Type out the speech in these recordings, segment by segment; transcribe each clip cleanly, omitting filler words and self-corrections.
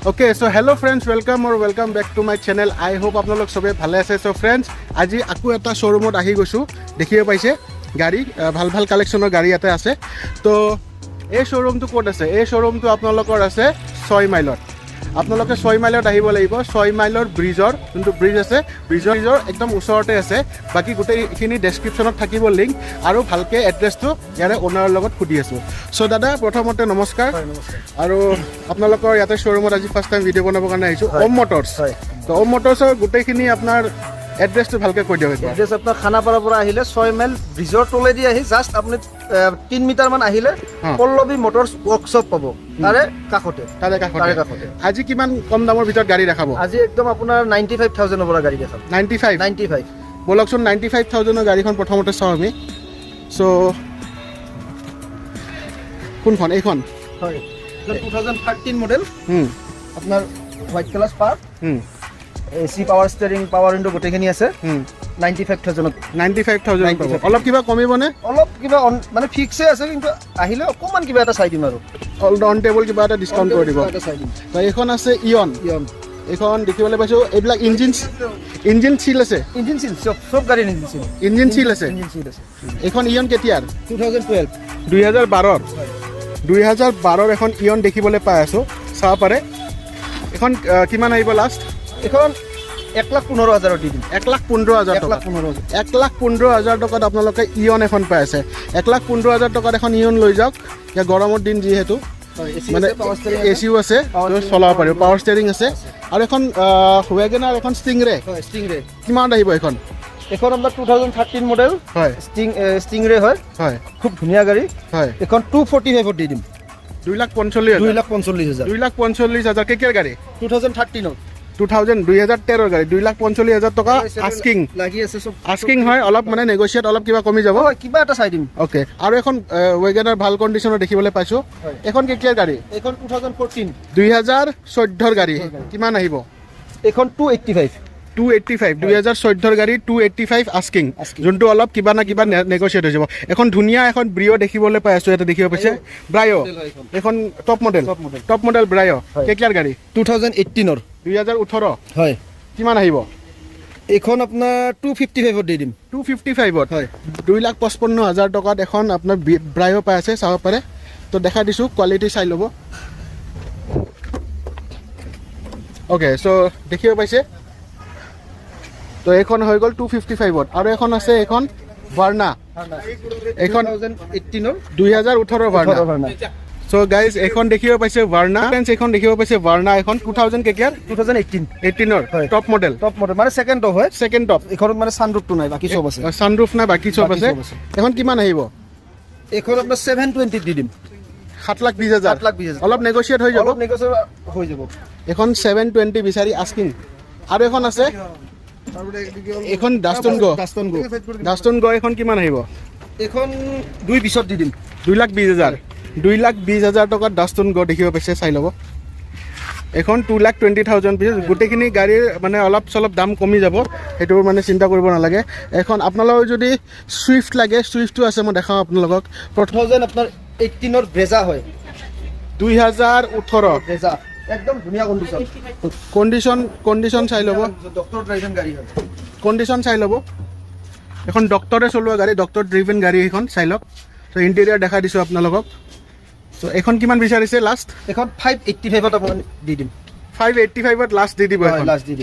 Okay, so hello friends, welcome back to my channel. I hope আপোনালোক সবে ভালে আছে. So friends, আজি আকু এটা শোরুমত আহি গৈছো. দেখিব পাইছে গাড়ী ভাল কালেকশনৰ গাড়ী ইয়াতে আছে. তো এই শোৰুমটো ক'ত আছে? এই শোৰুমটো আপোনালোকৰ আছে 6 মাইলত. আপোনালোকে 6 মাইলত আহিব লাগিব. 6 মাইলৰ ব্ৰিজৰ যোনটো ব্ৰিজ আছে, ব্ৰিজৰ একদম ওচৰতে আছে. বাকি গোটেইখিনি ডেসক্ৰিপশনত থাকিব লিংক আৰু ভালকে এড্ৰেছটো ইয়াৰে ওনাৰৰ লগত সুধি আছো. সো দাদা প্ৰথমতে নমস্কাৰ. আৰু আপোনালোকৰ ইয়াতে শ্বৰুমত আজি ফাৰ্ষ্ট টাইম ভিডিঅ' বনাবৰ কাৰণে আহিছো. ওম মটৰ্ছ. তো ওম মটৰ্ছৰ গোটেইখিনি আপোনাৰ এড্ৰেছটো ভালকে কৈ দিয়ক. এড্ৰেছ আপোনাৰ খানাপাৰাৰ পৰা আহিলে 6 মাইল ব্ৰিজৰ তলেদি আহি জাষ্ট আপুনি 3 মিটাৰ মান আহিলে পল্লৱী মটৰ্ছ ৱৰ্কশ্বপ পাব. তাৰে কাষতে. আজি কিমান কম দামৰ ভিতৰত গাড়ী দেখাব? আজি একদম আপোনাৰ 95,000 পৰা গাড়ী দেখাব. 95 বলকচোন 95,000 গাড়ীখন প্ৰথমতে চাওঁ আমি. সো কোনখন? এইখন হয় 2013 মডেল. আপোনাৰ white colour spark, AC power steering, power window গোটেইখিনি আছে. 95,000 পাব. অলপ কিবা কমিবনে? অলপ কিবা মানে ফিক্সে আছে, কিন্তু আহিলে অকণমান কিবা এটা চাই দিম আৰু অন টেবল কিবা এটা ডিসকাউন্ট কৰি দিব. তো এইখন আছে ইয়ন. এইখন দেখিবলৈ পাইছো এইবিলাক ইঞ্জিন সিল আছে. ইঞ্জিন সিল সব গাড়ীৰ ইঞ্জিন সিল আছে. এইখন ইয়ন কেতিয়াৰ? 2012 এখন ইয়ন দেখিবলৈ পাই আছো. চাব পাৰে এখন কিমান আহিব লাষ্ট? এখন 1,15,000 দি দিম. 1,15,000 টকা. 1,15,000 টকাত আপোনালোকে ইয়ন এখন পাই আছে. 1,15,000 টকাত এখন ইয়ন লৈ যাওক. এতিয়া গৰমৰ দিন যিহেতু মানে এচিও আছে, চলাব পাৰিব. পাৱাৰ ষ্টিয়াৰিং আছে. আৰু এখন ৱেগনাৰ, এখন ষ্টিংৰে. কিমান আহিব এখন? এখন আপোনাৰ 2013 মডেল হয়. ষ্টিংৰে হয়. খুব ধুনীয়া গাড়ী হয়. এখন 245 দি দিম. 2,45,000. 2,45,000 কেতিয়াৰ গাড়ী? 2013 2013 গাড়ী. 2,45,000 টকা আস্কিং লাগি আছে. সব আস্কিং হয়. অলপ মানে নেগোচিয়েট অলপ কিবা কমি যাব. কিবা এটা চাই দিম. ওকে. আৰু এখন ৱেগনাৰ ভাল কণ্ডিশ্যনৰ দেখিবলৈ পাইছো. এখন কেতিয়াৰ গাড়ী? এখন 2014 2014 গাড়ী. কিমান আহিব? এখন 285. 2014 গাড়ী 285 আস্কিং, যোনটো অলপ কিবা না কিবা নেগোচিয়েট হৈ যাব. এখন ধুনীয়া এখন ব্ৰিঅ' দেখিবলৈ পাই আছো. ইয়াতে দেখিব পাইছে ব্ৰায়. এখন টপ মডেল ব্ৰায়. কেতিয়াৰ গাড়ী? 2018 2018 হয়. কিমান আহিব? এখন আপোনাৰ 255 দি দিম. 255 হয়. 2,55,000 টকাত এখন আপোনাৰ ব্ৰায় পাই আছে. চাব পাৰে. তো দেখাই দিছোঁ, কোৱালিটি চাই ল'ব. অ'কে. চ' দেখিব পাইছে. তো এইখন হৈ গ'ল 255ত. আৰু এখন আছে এইখন ভাৰ্না. এইখন 2018 ভাৰ্না. চ' গাইজ এইখন দেখিব পাইছে ভাৰ্না. এইখন দেখিব পাইছে ভাৰ্না. এখন 2000 কেতিয়াৰ? 2018ৰ টপ মডেল মানে সেকেন্ড টপ হয়. Second top. এইখনত মানে সানৰুফটো নাই, বাকি সব আছে. সানৰুফ নাই, বাকি সব আছে. এখন কিমান আহিব? এইখন আপোনাৰ 720 দি দিম. 7,20,000. অলপ নেগোচিয়েট হৈ যাব. এখন 720 বিচাৰি আস্কিং. আৰু এখন আছে এখন ডাষ্টন গো. এখন কিমান আহিব? এখন 220 দি দিম. 2,20,000. 2,20,000 টকাত ডাষ্টন গো দেখিব পাইছে. চাই ল'ব. এখন 2,20,000 পিছ. গোটেইখিনি গাড়ীৰ মানে অলপ চলপ দাম কমি যাব, সেইটো মানে চিন্তা কৰিব নালাগে. এখন আপোনালোকৰ যদি ছুইফ্ট লাগে, ছুইফ্টটো আছে, মই দেখাওঁ আপোনালোকক. 2000 আপোনাৰ 18ৰ ব্ৰেজা হয়. 2018 ব্ৰেজা একদম ধুনীয়া কণ্ডিশ্যন চাই ল'ব. ডক্টৰ ড্ৰাইভেন গাড়ী হয়. কণ্ডিশ্যন চাই ল'ব. এখন ডক্টৰে চলোৱা গাড়ী, ডক্টৰ ড্ৰিভেন গাড়ী. এইখন চাই লওক. চ' ইণ্টেৰিয়াৰ দেখাই দিছোঁ আপোনালোকক. চ' এইখন কিমান বিচাৰিছে লাষ্ট? এখন 585ত আপুনি দি দিম. 585ত লাষ্ট দি দিব.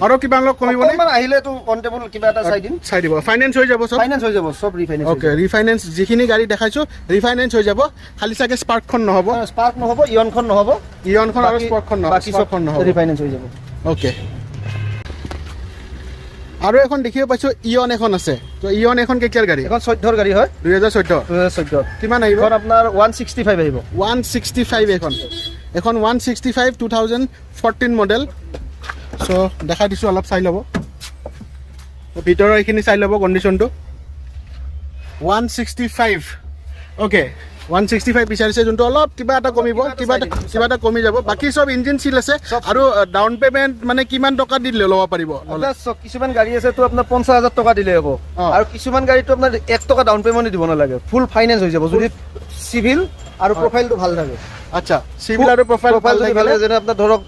আৰু কিবা অলপ কমিব নে? আহিলে তো কণ্টেবল কিবা এটা চাই দিব. ফাইনেন্স হৈ যাব? ফাইনেন্স হৈ যাব, সব ৰিফাইনেন্স. অ'কে. ৰিফাইনেন্স যিখিনি গাড়ী দেখাইছোঁ ৰিফাইনেন্স হৈ যাব. খালি চাগে স্পাৰ্কখন নহ'ব. ইয়নখন নহ'ব. ইয়নখন আৰু স্পাৰ্কখন নহ'ব. বাকি সবখন নহ'ব. ৰিফাইনেন্স হৈ যাব. অ'কে. আৰু এখন দেখিব পাইছোঁ ইয়ন এখন আছে. তো ইয়ন এখন কেতিয়াৰ গাড়ী? এখন 14ৰ গাড়ী হয়. 2014 কিমান আহিব? এখন আপোনাৰ 165 আহিব. 165 এখন 165 2014 মডেল. চ' দেখাই দিছোঁ, অলপ চাই ল'ব. ভিতৰৰ এইখিনি চাই ল'ব কণ্ডিশ্যনটো. 165 অ'কে. 165 বিচাৰিছে, যোনটো অলপ কিবা এটা কমিব, কিবা এটা কমি যাব. বাকী সব ইঞ্জিন চিল আছে. আৰু ডাউন পেমেণ্ট মানে কিমান টকা দিলে ল'ব পাৰিব? কিছুমান গাড়ী আছে তো আপোনাৰ 50,000 টকা দিলে হ'ব. আৰু কিছুমান গাড়ীটো আপোনাৰ 1 টকা ডাউন পেমেণ্ট দিব নালাগে, ফুল ফাইনেন্স হৈ যাব যদি চিভিল আৰু প্ৰফাইলটো ভাল থাকে. আচ্ছা, চিভিল আৰু প্ৰফাইল ভাল থাকে. যেনে আপোনাৰ ধৰক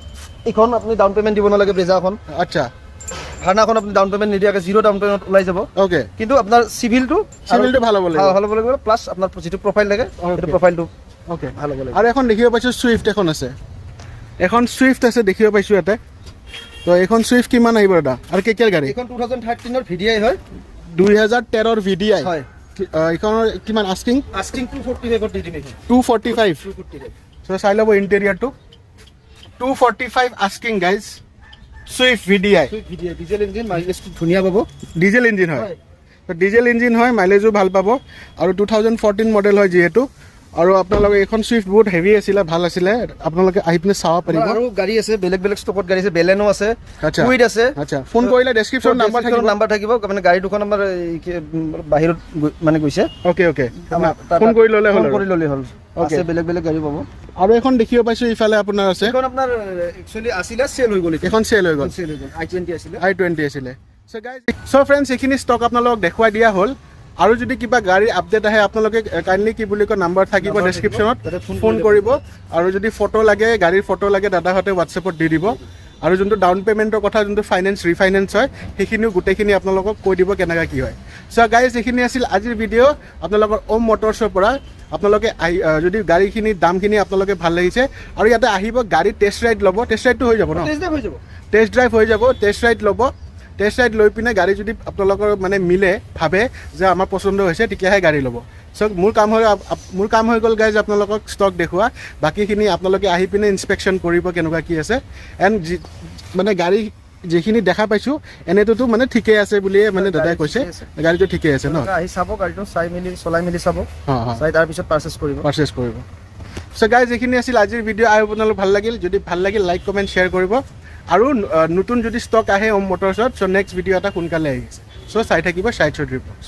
এইখন আপুনি ডাউন পে'মেণ্ট দিব নালাগে ব্ৰেজাখন। আচ্ছা ভাৰ্নাখন আপুনি ডাউন পে'মেণ্ট নিদিয়াকৈ 0 ডাউন পে'মেণ্ট ওলাই যাব। অ'কে কিন্তু আপোনাৰ চিভিলটো ভাল হ'ব লাগিব। ভাল হ'ব লাগিব প্লাছ আপোনাৰ যিটো প্ৰফাইল লাগে সেইটো প্ৰফাইলটো অ'কে ভাল হ'ব লাগিব। আৰু এখন দেখিব পাইছোঁ চুইফ্ট এখন আছে, এখন চুইফ্ট আছে দেখিব পাইছোঁ ইয়াতে। তো এইখন চুইফ্ট কিমান আহিব দাদা আৰু কেতিয়াৰ গাড়ী? এইখন 2013 VDI হয়, 2013 VDI। হয় এইখনৰ কিমান আস্কিং? আস্কিং 245 দি দিম এইখন 245। 245 চ' চাই ল'ব ইণ্টেৰিয়ৰটো 245 asking guys. Swift VDI VDI diesel engine, মাইলেজটো ধুনীয়া পাব। ডিজেল ইঞ্জিন হয়, তো ডিজেল ইঞ্জিন হয়, মাইলেজো ভাল পাব আৰু 2014 মডেল হয় যিহেতু। আৰু আপোনালোকে এইখন চুইফ্ট বহুত হেভি আছিলে, ভাল আছিলে, আপোনালোকে আহি পিনে চাব পাৰিব। আৰু গাড়ী আছে, বেলেগ বেলেগ ষ্টকত গাড়ী আছে, বেলেনো আছে, আচ্ছা কুইড আছে। আচ্ছা ফোন কৰিলে ডেছক্ৰিপশ্যন নাম্বাৰ থাকিব মানে গাড়ী দুখন আমাৰ বাহিৰত মানে গৈছে। অ'কে অ'কে ফোন কৰি ল'লে হ'ল, কৰি ল'লে হ'ল। আছে বেলেগ বেলেগ গাড়ী পাব। আৰু এখন দেখিব পাইছোঁ ইফালে আপোনাৰ আছে, এখন আপোনাৰ একচুৱেলি আছিলে, চেল হৈ গ'ল। এখন চেল হৈ গ'ল, i20 আছিলে, i20 আছিলে। চ' গাইজ চ' ফ্ৰেণ্ডছ এইখিনি ষ্টক আপোনালোকক দেখুৱাই দিয়া হ'ল। আৰু যদি কিবা গাড়ীৰ আপডেট আহে আপোনালোকে কাইণ্ডলি কি বুলি কয় নাম্বাৰ থাকিব ডেছক্ৰিপশ্যনত, ফোন কৰিব। আৰু যদি ফটো লাগে, গাড়ীৰ ফটো লাগে, দাদাহঁতে হোৱাটছএপত দি দিব। আৰু যোনটো ডাউন পে'মেণ্টৰ কথা, যোনটো ফাইনেন্স ৰিফাইনেন্স হয়, সেইখিনিও গোটেইখিনি আপোনালোকক কৈ দিব কেনেকৈ কি হয়। চ' গাইজ এইখিনি আছিল আজিৰ ভিডিঅ' আপোনালোকৰ ওম মটৰ্ছৰ পৰা। আপোনালোকে আহি যদি গাড়ীখিনিৰ দামখিনি আপোনালোকে ভাল লাগিছে আৰু ইয়াতে আহিব, গাড়ী টেষ্ট ৰাইড ল'ব। টেষ্ট ৰাইডটো হৈ যাব ন? টেষ্ট ড্ৰাইভ হৈ যাব, টেষ্ট ৰাইড ল'ব। টেষ্ট ৰাইড লৈ পিনে গাড়ী যদি আপোনালোকৰ মানে মিলে, ভাবে যে আমাৰ পচন্দ হৈছে, তেতিয়াহে গাড়ী ল'ব। চ' মোৰ কাম হৈ গ'ল গাইজ আপোনালোকক ষ্টক দেখুওৱা। বাকীখিনি আপোনালোকে আহি পিনে ইনস্পেকশ্যন কৰিব কেনেকুৱা কি আছে। এণ্ড মানে গাড়ী যিখিনি দেখা পাইছোঁ এনেটোতো মানে ঠিকেই আছে বুলিয়ে মানে দাদাই কৈছে, গাড়ীটো ঠিকেই আছে ন? আহি চাব, গাড়ীটো চাই মেলি চলাই মেলি চাব, চাই তাৰপিছত পাৰ্চেছ কৰিব। চ' গাইজ এইখিনি আছিল আজিৰ ভিডিঅ'। আই হোপ আপোনালোক ভাল লাগিল। যদি ভাল লাগিল লাইক কমেণ্ট শ্বেয়াৰ কৰিব। আৰু নতুন যদি ষ্টক আহে ওম মটৰ্ছত, চ' নেক্সট ভিডিঅ' এটা সোনকালে আহিছে। চ' চাই থাকিব চাইড শ্বট ৰিপৰ্টছ।